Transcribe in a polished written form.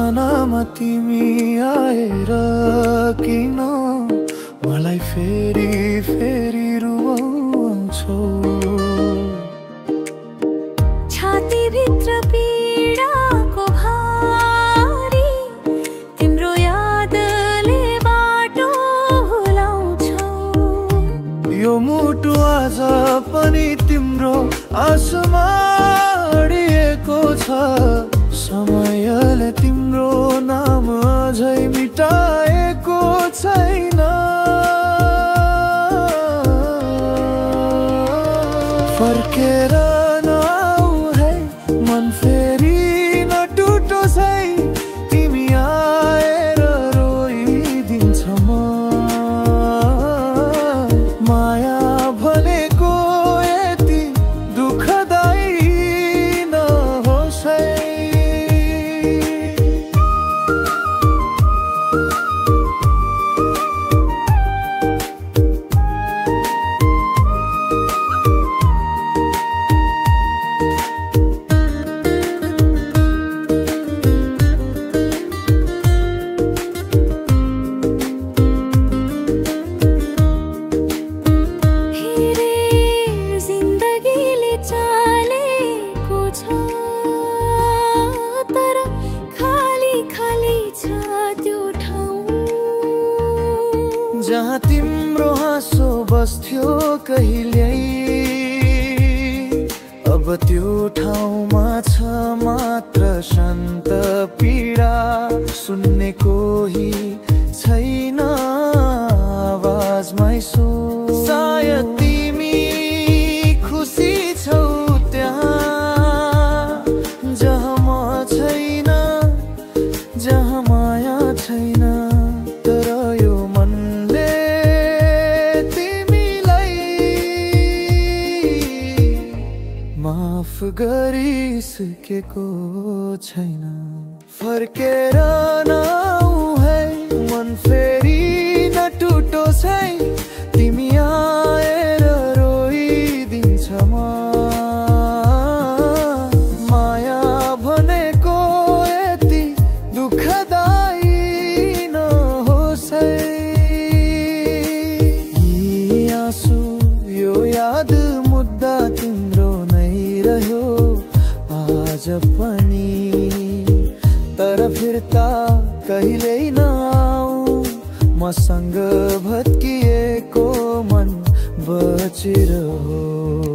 सपनामा तिमी आएर किन मलाई फेरि फेरि रुवाउँछौ। छातीभित्र पीडाको भारी तिम्रो यादले बाटो भुलाउँछौ। यो मुटु आज पनि तिम्रो आँसुमा अडिएको छ। समयले तिम्रो नाम अझै मिटाएको छैन। फर्केर नआऊ है मन फेरि नटुटोस् है। तिमी आएर रोइदिन्छ म। माया भनेको यति दुःखदायी नहोस् है। जहाँ तिम्रो हाँसो बस्थ्यो कहिल्यै अब त्यो ठाउँमा छ मात्र शान्त पीडा। सुन्ने कोही छैन आवाजमै सो। सायद तिमी खुसी छौ त्यहाँ जहाँ म छैन, जहाँ माया छैन। तर यो मनले तिमीलाई माफ गरिसकेको छैन। फर्केर नआऊ है मन फेरि नटुटोस् है। तिमी आएर रोइदिन्छ म। माया भनेको यति दुःखदायी नहोस् है। यी आँसु यो याद मुद्दा तिम्रो नै रह्यो आज पनि। तर फिर्ता कहिल्यै नआऊ मसँग भत्किएको मन बचिरह्यो।